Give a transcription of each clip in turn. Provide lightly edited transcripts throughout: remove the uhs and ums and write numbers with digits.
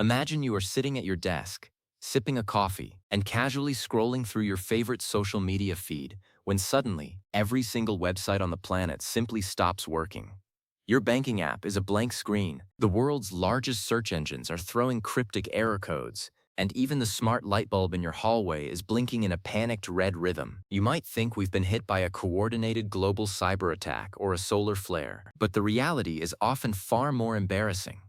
Imagine you are sitting at your desk, sipping a coffee, and casually scrolling through your favorite social media feed when suddenly, every single website on the planet simply stops working. Your banking app is a blank screen, the world's largest search engines are throwing cryptic error codes, and even the smart light bulb in your hallway is blinking in a panicked red rhythm. You might think we've been hit by a coordinated global cyber attack or a solar flare, but the reality is often far more embarrassing.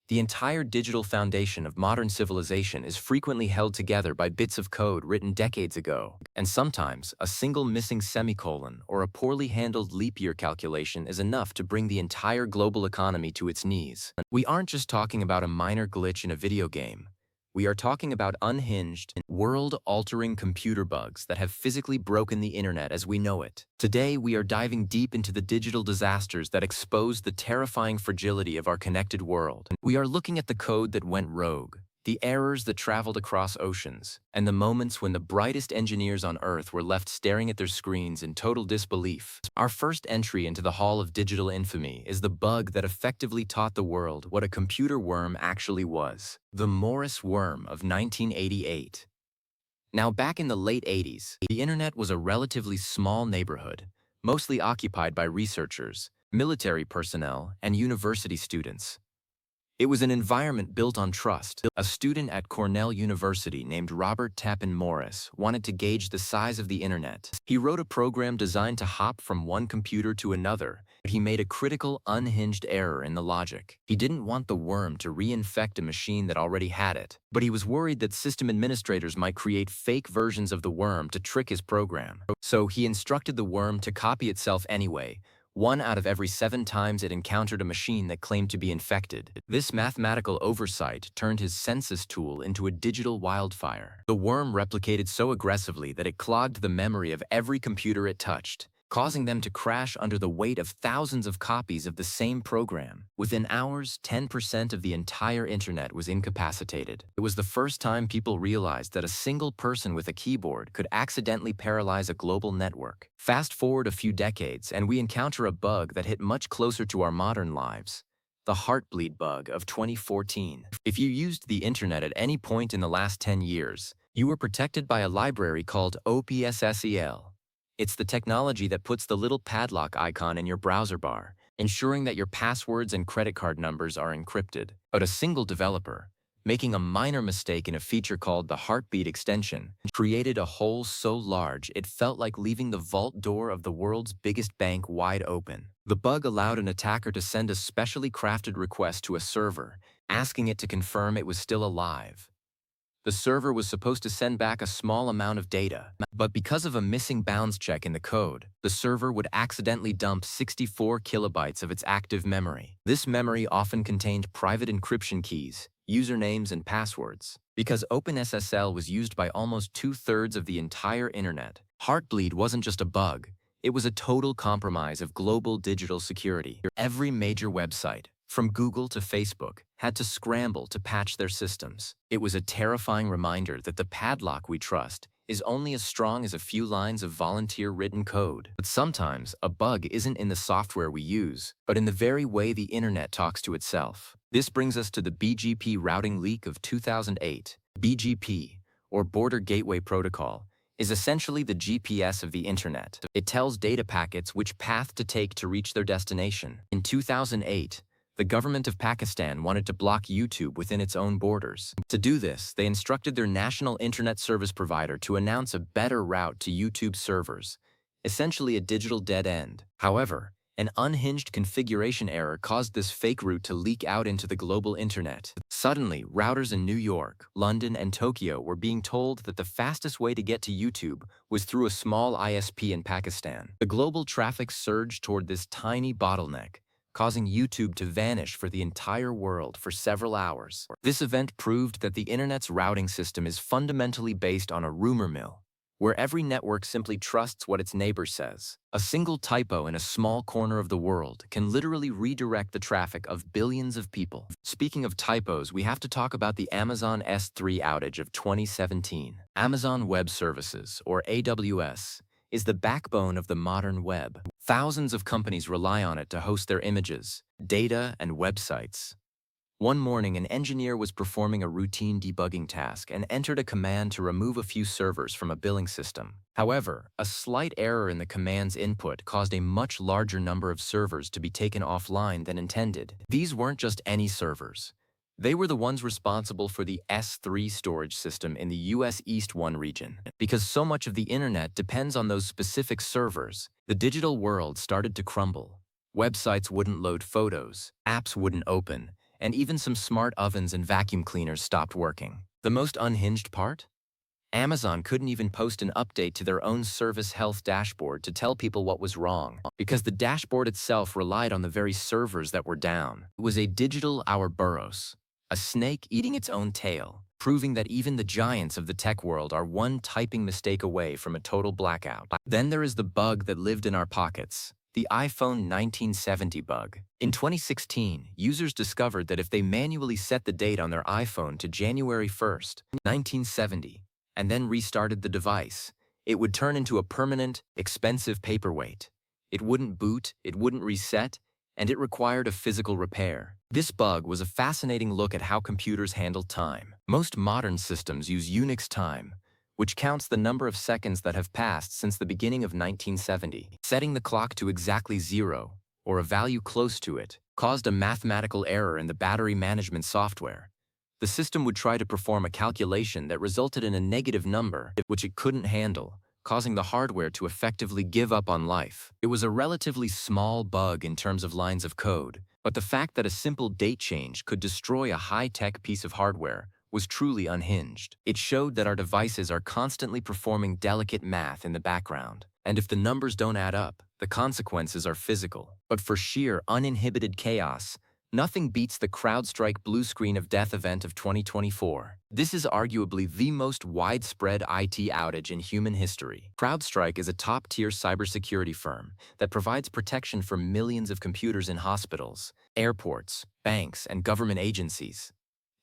The entire digital foundation of modern civilization is frequently held together by bits of code written decades ago, and sometimes a single missing semicolon or a poorly handled leap year calculation is enough to bring the entire global economy to its knees. We aren't just talking about a minor glitch in a video game. We are talking about unhinged, world-altering computer bugs that have physically broken the internet as we know it. Today, we are diving deep into the digital disasters that expose the terrifying fragility of our connected world. We are looking at the code that went rogue, the errors that traveled across oceans, and the moments when the brightest engineers on Earth were left staring at their screens in total disbelief. Our first entry into the Hall of Digital Infamy is the bug that effectively taught the world what a computer worm actually was: the Morris worm of 1988. Now, back in the late 80s, the internet was a relatively small neighborhood, mostly occupied by researchers, military personnel, and university students. It was an environment built on trust. A student at Cornell University named Robert Tappan Morris wanted to gauge the size of the internet. He wrote a program designed to hop from one computer to another, but he made a critical, unhinged error in the logic. He didn't want the worm to reinfect a machine that already had it, but he was worried that system administrators might create fake versions of the worm to trick his program. So he instructed the worm to copy itself anyway, 1 out of every 7 times it encountered a machine that claimed to be infected. This mathematical oversight turned his census tool into a digital wildfire. The worm replicated so aggressively that it clogged the memory of every computer it touched, causing them to crash under the weight of thousands of copies of the same program. Within hours, 10% of the entire internet was incapacitated. It was the first time people realized that a single person with a keyboard could accidentally paralyze a global network. Fast forward a few decades, and we encounter a bug that hit much closer to our modern lives: the heartbleed bug of 2014. If you used the internet at any point in the last 10 years, you were protected by a library called OPSSEL. It's the technology that puts the little padlock icon in your browser bar, ensuring that your passwords and credit card numbers are encrypted. But a single developer, making a minor mistake in a feature called the heartbeat extension, created a hole so large it felt like leaving the vault door of the world's biggest bank wide open. The bug allowed an attacker to send a specially crafted request to a server, asking it to confirm it was still alive. The server was supposed to send back a small amount of data, but because of a missing bounds check in the code, the server would accidentally dump 64 kilobytes of its active memory. This memory often contained private encryption keys, usernames, and passwords. Because OpenSSL was used by almost 2/3 of the entire internet, Heartbleed wasn't just a bug, it was a total compromise of global digital security. Every major website, from Google to Facebook, had to scramble to patch their systems. It was a terrifying reminder that the padlock we trust is only as strong as a few lines of volunteer-written code. But sometimes, a bug isn't in the software we use, but in the very way the internet talks to itself. This brings us to the BGP routing leak of 2008. BGP, or Border Gateway Protocol, is essentially the GPS of the internet. It tells data packets which path to take to reach their destination. In 2008, the government of Pakistan wanted to block YouTube within its own borders. To do this, they instructed their national internet service provider to announce a better route to YouTube servers, essentially a digital dead end. However, an unhinged configuration error caused this fake route to leak out into the global internet. Suddenly, routers in New York, London, and Tokyo were being told that the fastest way to get to YouTube was through a small ISP in Pakistan. The global traffic surged toward this tiny bottleneck, causing YouTube to vanish for the entire world for several hours. This event proved that the internet's routing system is fundamentally based on a rumor mill, where every network simply trusts what its neighbor says. A single typo in a small corner of the world can literally redirect the traffic of billions of people. Speaking of typos, we have to talk about the Amazon S3 outage of 2017. Amazon Web Services, or AWS, is the backbone of the modern web. Thousands of companies rely on it to host their images, data, and websites. One morning, an engineer was performing a routine debugging task and entered a command to remove a few servers from a billing system. However, a slight error in the command's input caused a much larger number of servers to be taken offline than intended. These weren't just any servers. They were the ones responsible for the S3 storage system in the US East 1 region. Because so much of the internet depends on those specific servers, the digital world started to crumble. Websites wouldn't load photos, apps wouldn't open, and even some smart ovens and vacuum cleaners stopped working. The most unhinged part? Amazon couldn't even post an update to their own service health dashboard to tell people what was wrong, because the dashboard itself relied on the very servers that were down. It was a digital Ouroboros, a snake eating its own tail, proving that even the giants of the tech world are one typing mistake away from a total blackout. Then there is the bug that lived in our pockets. The iPhone 1970 bug. In 2016, users discovered that if they manually set the date on their iPhone to January 1st, 1970, and then restarted the device, it would turn into a permanent, expensive paperweight. It wouldn't boot, it wouldn't reset, and it required a physical repair. This bug was a fascinating look at how computers handle time. Most modern systems use Unix time, which counts the number of seconds that have passed since the beginning of 1970. Setting the clock to exactly 0, or a value close to it, caused a mathematical error in the battery management software. The system would try to perform a calculation that resulted in a negative number, which it couldn't handle, causing the hardware to effectively give up on life. It was a relatively small bug in terms of lines of code, but the fact that a simple date change could destroy a high-tech piece of hardware was truly unhinged. It showed that our devices are constantly performing delicate math in the background, and if the numbers don't add up, the consequences are physical. But for sheer, uninhibited chaos, nothing beats the CrowdStrike blue screen of death event of 2024. This is arguably the most widespread IT outage in human history. CrowdStrike is a top-tier cybersecurity firm that provides protection for millions of computers in hospitals, airports, banks, and government agencies.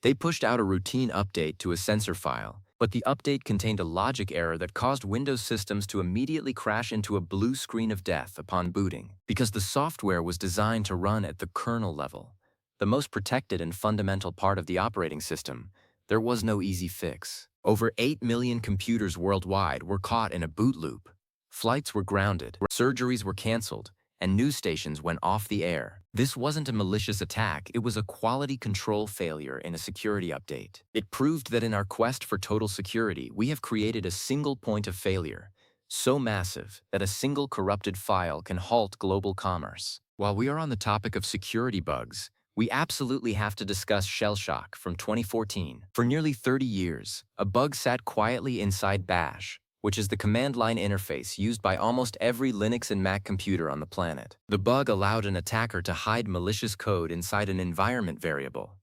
They pushed out a routine update to a sensor file, but the update contained a logic error that caused Windows systems to immediately crash into a blue screen of death upon booting. Because the software was designed to run at the kernel level, the most protected and fundamental part of the operating system, there was no easy fix. Over 8 million computers worldwide were caught in a boot loop. Flights were grounded, surgeries were canceled, and news stations went off the air. This wasn't a malicious attack, it was a quality control failure in a security update. It proved that in our quest for total security, we have created a single point of failure, so massive that a single corrupted file can halt global commerce. While we are on the topic of security bugs, we absolutely have to discuss shell shock from 2014. For nearly 30 years, a bug sat quietly inside Bash, which is the command line interface used by almost every Linux and Mac computer on the planet. The bug allowed an attacker to hide malicious code inside an environment variable.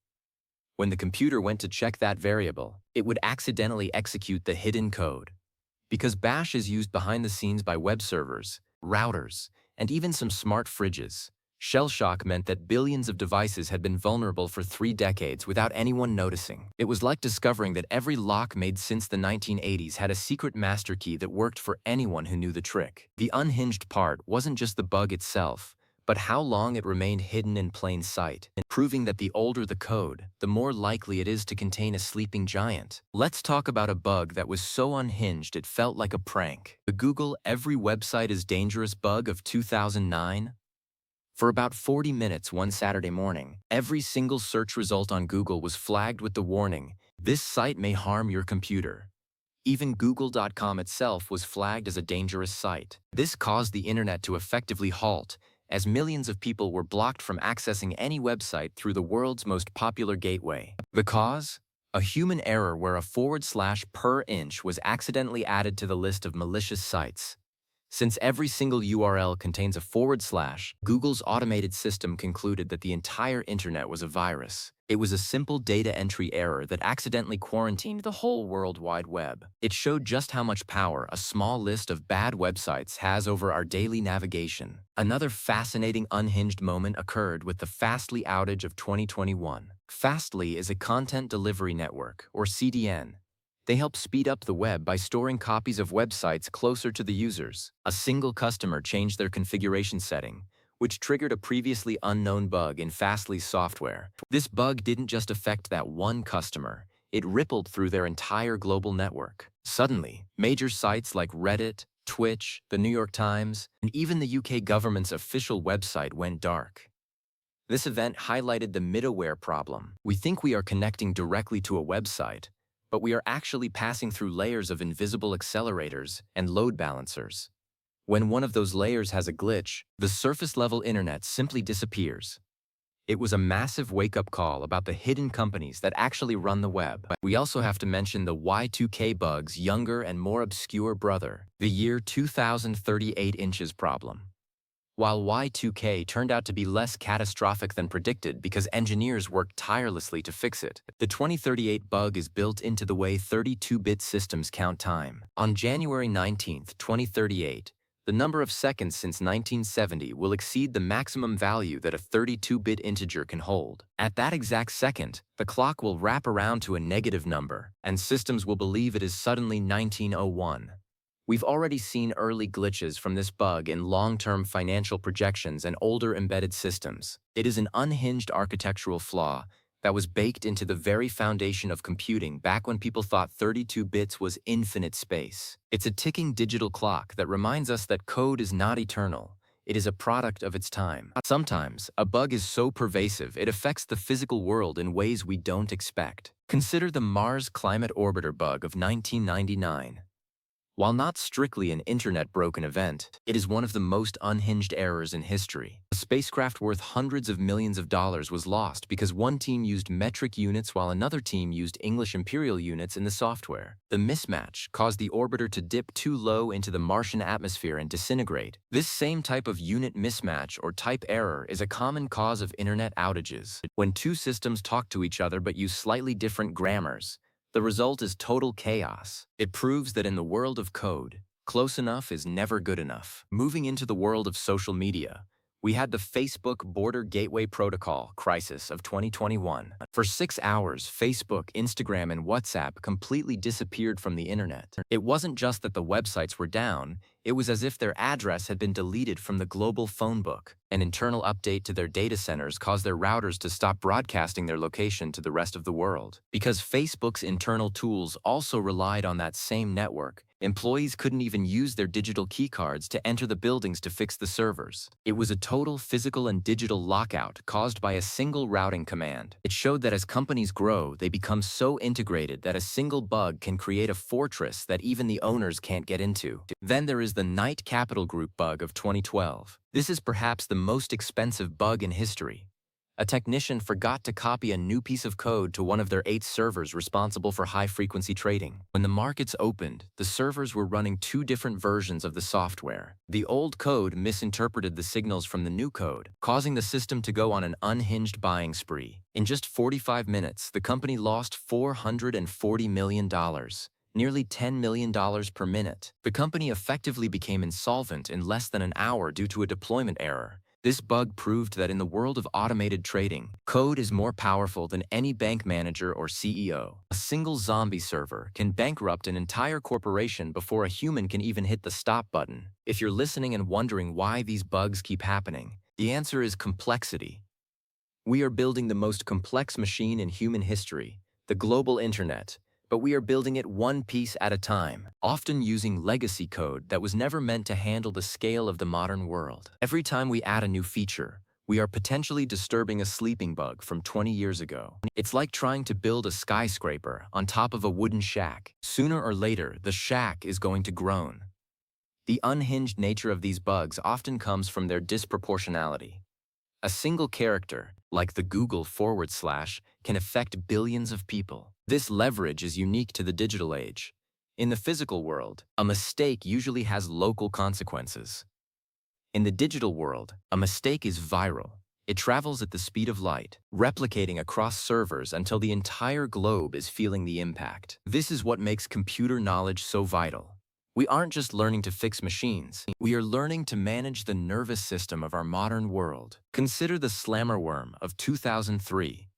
When the computer went to check that variable, it would accidentally execute the hidden code. Because Bash is used behind the scenes by web servers, routers, and even some smart fridges, shell shock meant that billions of devices had been vulnerable for 3 decades without anyone noticing. It was like discovering that every lock made since the 1980s had a secret master key that worked for anyone who knew the trick. The unhinged part wasn't just the bug itself, but how long it remained hidden in plain sight, proving that the older the code, the more likely it is to contain a sleeping giant. Let's talk about a bug that was so unhinged it felt like a prank. The Google "Every website is dangerous" bug of 2009. For about 40 minutes one Saturday morning, every single search result on Google was flagged with the warning, "This site may harm your computer." Even Google.com itself was flagged as a dangerous site. This caused the internet to effectively halt, as millions of people were blocked from accessing any website through the world's most popular gateway. The cause? A human error where a / per inch was accidentally added to the list of malicious sites. Since every single URL contains a /, Google's automated system concluded that the entire internet was a virus. It was a simple data entry error that accidentally quarantined the whole World Wide Web. It showed just how much power a small list of bad websites has over our daily navigation. Another fascinating unhinged moment occurred with the Fastly outage of 2021. Fastly is a content delivery network, or CDN. They help speed up the web by storing copies of websites closer to the users. A single customer changed their configuration setting, which triggered a previously unknown bug in Fastly's software. This bug didn't just affect that one customer, it rippled through their entire global network. Suddenly, major sites like Reddit, Twitch, the New York Times, and even the UK government's official website went dark. This event highlighted the middleware problem. We think we are connecting directly to a website, but we are actually passing through layers of invisible accelerators and load balancers. When one of those layers has a glitch, the surface-level internet simply disappears. It was a massive wake-up call about the hidden companies that actually run the web. We also have to mention the Y2K bug's younger and more obscure brother, the year 2038 inches problem. While Y2K turned out to be less catastrophic than predicted because engineers worked tirelessly to fix it, the 2038 bug is built into the way 32-bit systems count time. On January 19, 2038, the number of seconds since 1970 will exceed the maximum value that a 32-bit integer can hold. At that exact second, the clock will wrap around to a negative number, and systems will believe it is suddenly 1901. We've already seen early glitches from this bug in long-term financial projections and older embedded systems. It is an unhinged architectural flaw that was baked into the very foundation of computing back when people thought 32 bits was infinite space. It's a ticking digital clock that reminds us that code is not eternal. It is a product of its time. Sometimes, a bug is so pervasive it affects the physical world in ways we don't expect. Consider the Mars Climate Orbiter bug of 1999. While not strictly an internet-broken event, it is one of the most unhinged errors in history. A spacecraft worth hundreds of millions of dollars was lost because one team used metric units while another team used English imperial units in the software. The mismatch caused the orbiter to dip too low into the Martian atmosphere and disintegrate. This same type of unit mismatch or type error is a common cause of internet outages. When two systems talk to each other but use slightly different grammars, the result is total chaos. It proves that in the world of code, close enough is never good enough. Moving into the world of social media, we had the Facebook Border Gateway Protocol crisis of 2021. For 6 hours, Facebook, Instagram, and WhatsApp completely disappeared from the internet. It wasn't just that the websites were down, it was as if their address had been deleted from the global phone book. An internal update to their data centers caused their routers to stop broadcasting their location to the rest of the world. Because Facebook's internal tools also relied on that same network, employees couldn't even use their digital keycards to enter the buildings to fix the servers. It was a total physical and digital lockout caused by a single routing command. It showed that as companies grow, they become so integrated that a single bug can create a fortress that even the owners can't get into. Then there is the Knight Capital Group bug of 2012. This is perhaps the most expensive bug in history. A technician forgot to copy a new piece of code to one of their 8 servers responsible for high-frequency trading. When the markets opened, the servers were running 2 different versions of the software. The old code misinterpreted the signals from the new code, causing the system to go on an unhinged buying spree. In just 45 minutes, the company lost $440 million. Nearly $10 million per minute. The company effectively became insolvent in less than an hour due to a deployment error. This bug proved that in the world of automated trading, code is more powerful than any bank manager or CEO. A single zombie server can bankrupt an entire corporation before a human can even hit the stop button. If you're listening and wondering why these bugs keep happening, the answer is complexity. We are building the most complex machine in human history, the global internet. But we are building it one piece at a time, often using legacy code that was never meant to handle the scale of the modern world. Every time we add a new feature, we are potentially disturbing a sleeping bug from 20 years ago. It's like trying to build a skyscraper on top of a wooden shack. Sooner or later, the shack is going to groan. The unhinged nature of these bugs often comes from their disproportionality. A single character, like the Google / can affect billions of people. This leverage is unique to the digital age. In the physical world, a mistake usually has local consequences. In the digital world, a mistake is viral. It travels at the speed of light, replicating across servers until the entire globe is feeling the impact. This is what makes computer knowledge so vital. We aren't just learning to fix machines. We are learning to manage the nervous system of our modern world. Consider the slammer worm of 2003.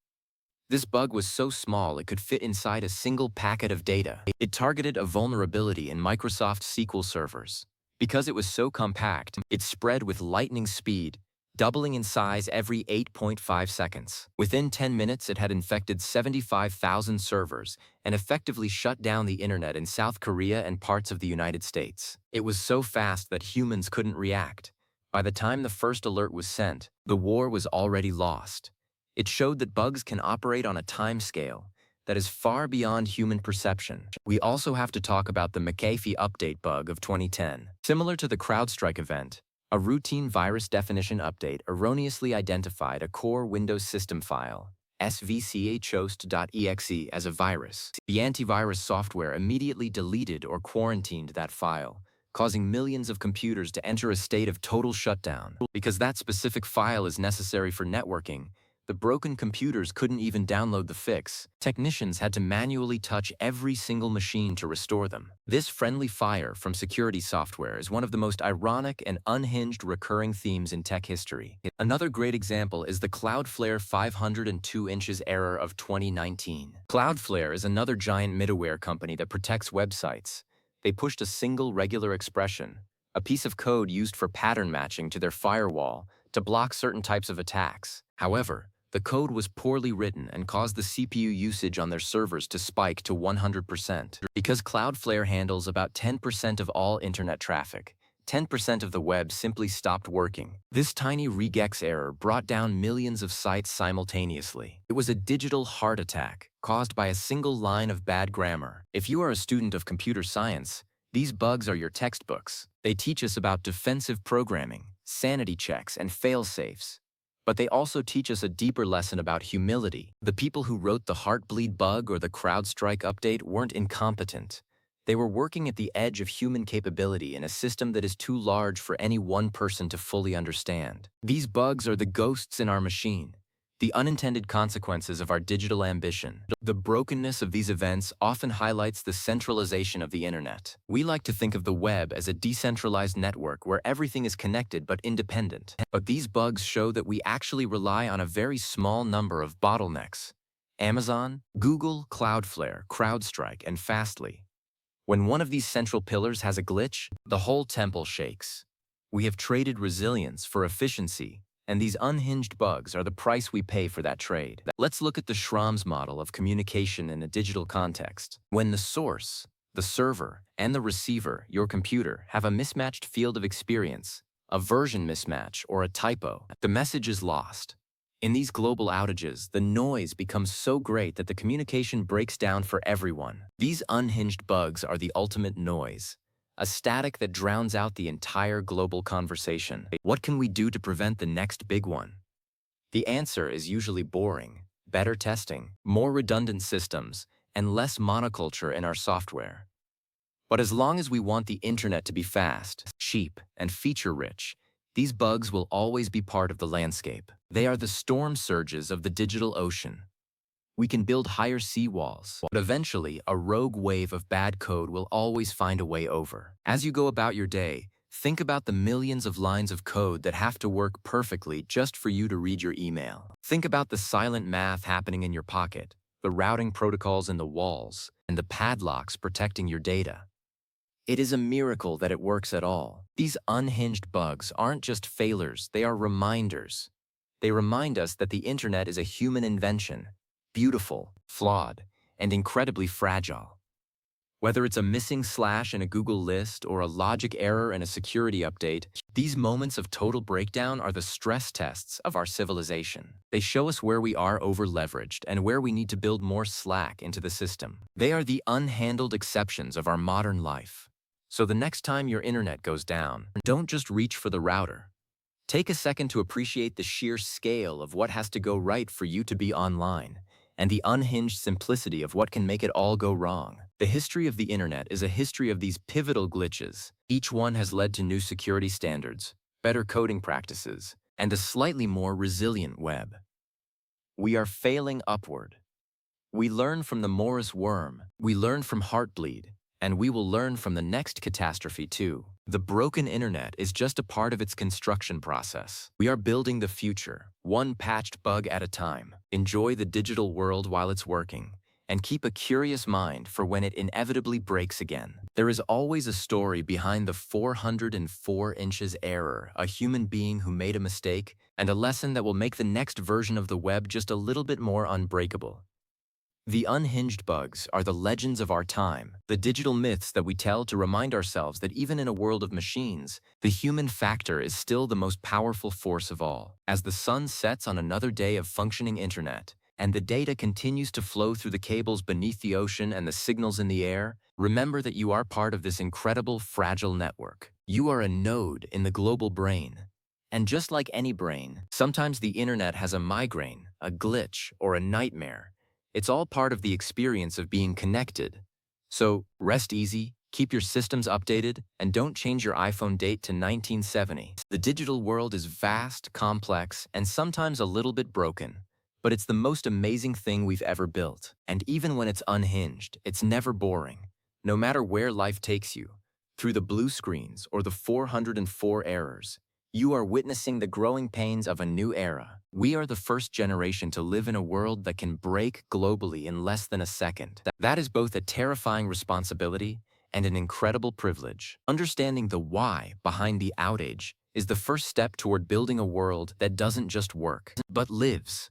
This bug was so small it could fit inside a single packet of data. It targeted a vulnerability in Microsoft SQL servers. Because it was so compact, it spread with lightning speed, doubling in size every 8.5 seconds. Within 10 minutes, it had infected 75,000 servers and effectively shut down the internet in South Korea and parts of the United States. It was so fast that humans couldn't react. By the time the first alert was sent, the war was already lost. It showed that bugs can operate on a time scale that is far beyond human perception. We also have to talk about the McAfee update bug of 2010. Similar to the CrowdStrike event, a routine virus definition update erroneously identified a core Windows system file, svchost.exe, as a virus. The antivirus software immediately deleted or quarantined that file, causing millions of computers to enter a state of total shutdown. Because that specific file is necessary for networking, the broken computers couldn't even download the fix. Technicians had to manually touch every single machine to restore them. This friendly fire from security software is one of the most ironic and unhinged recurring themes in tech history. Another great example is the Cloudflare 502 inches error of 2019. Cloudflare is another giant middleware company that protects websites. They pushed a single regular expression, a piece of code used for pattern matching, to their firewall to block certain types of attacks. However, the code was poorly written and caused the CPU usage on their servers to spike to 100%. Because Cloudflare handles about 10% of all internet traffic, 10% of the web simply stopped working. This tiny regex error brought down millions of sites simultaneously. It was a digital heart attack caused by a single line of bad grammar. If you are a student of computer science, these bugs are your textbooks. They teach us about defensive programming, sanity checks, and fail-safes. But they also teach us a deeper lesson about humility. The people who wrote the Heartbleed bug or the CrowdStrike update weren't incompetent. They were working at the edge of human capability in a system that is too large for any one person to fully understand. These bugs are the ghosts in our machine, the unintended consequences of our digital ambition. The brokenness of these events often highlights the centralization of the internet. We like to think of the web as a decentralized network where everything is connected but independent. But these bugs show that we actually rely on a very small number of bottlenecks: Amazon, Google, Cloudflare, CrowdStrike, and Fastly. When one of these central pillars has a glitch, the whole temple shakes. We have traded resilience for efficiency, and these unhinged bugs are the price we pay for that trade. Let's look at the Schramm's model of communication in a digital context. When the source, the server, and the receiver, your computer, have a mismatched field of experience, a version mismatch, or a typo, the message is lost. In these global outages, the noise becomes so great that the communication breaks down for everyone. These unhinged bugs are the ultimate noise, a static that drowns out the entire global conversation. What can we do to prevent the next big one? The answer is usually boring: better testing, more redundant systems, and less monoculture in our software. But as long as we want the internet to be fast, cheap, and feature-rich, these bugs will always be part of the landscape. They are the storm surges of the digital ocean. We can build higher seawalls, but eventually a rogue wave of bad code will always find a way over. As you go about your day, think about the millions of lines of code that have to work perfectly just for you to read your email. Think about the silent math happening in your pocket, the routing protocols in the walls, and the padlocks protecting your data. It is a miracle that it works at all. These unhinged bugs aren't just failures, they are reminders. They remind us that the internet is a human invention, beautiful, flawed, and incredibly fragile. Whether it's a missing slash in a Google list or a logic error in a security update, these moments of total breakdown are the stress tests of our civilization. They show us where we are over-leveraged and where we need to build more slack into the system. They are the unhandled exceptions of our modern life. So the next time your internet goes down, don't just reach for the router. Take a second to appreciate the sheer scale of what has to go right for you to be online, and the unhinged simplicity of what can make it all go wrong. The history of the internet is a history of these pivotal glitches. Each one has led to new security standards, better coding practices, and a slightly more resilient web. We are failing upward. We learn from the Morris worm, we learn from Heartbleed, and we will learn from the next catastrophe too. The broken internet is just a part of its construction process. We are building the future, one patched bug at a time. Enjoy the digital world while it's working, and keep a curious mind for when it inevitably breaks again. There is always a story behind the 404 inches error, a human being who made a mistake, and a lesson that will make the next version of the web just a little bit more unbreakable. The unhinged bugs are the legends of our time, the digital myths that we tell to remind ourselves that even in a world of machines, the human factor is still the most powerful force of all. As the sun sets on another day of functioning internet, and the data continues to flow through the cables beneath the ocean and the signals in the air, remember that you are part of this incredible, fragile network. You are a node in the global brain. And just like any brain, sometimes the internet has a migraine, a glitch, or a nightmare. It's all part of the experience of being connected. So, rest easy, keep your systems updated, and don't change your iPhone date to 1970. The digital world is vast, complex, and sometimes a little bit broken, but it's the most amazing thing we've ever built. And even when it's unhinged, it's never boring. No matter where life takes you, through the blue screens or the 404 errors, you are witnessing the growing pains of a new era. We are the first generation to live in a world that can break globally in less than a second. That is both a terrifying responsibility and an incredible privilege. Understanding the why behind the outage is the first step toward building a world that doesn't just work, but lives.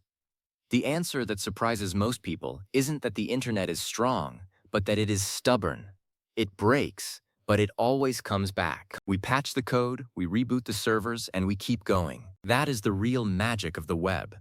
The answer that surprises most people isn't that the internet is strong, but that it is stubborn. It breaks, but it always comes back. We patch the code, we reboot the servers, and we keep going. That is the real magic of the web.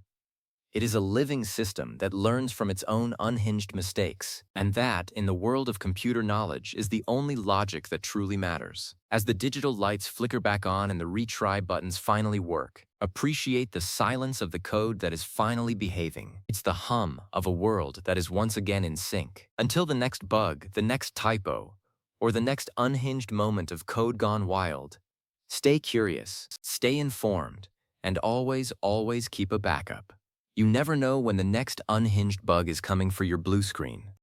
It is a living system that learns from its own unhinged mistakes, and that, in the world of computer knowledge, is the only logic that truly matters. As the digital lights flicker back on and the retry buttons finally work, appreciate the silence of the code that is finally behaving. It's the hum of a world that is once again in sync. Until the next bug, the next typo, or the next unhinged moment of code gone wild, stay curious, stay informed, and always, always keep a backup. You never know when the next unhinged bug is coming for your blue screen.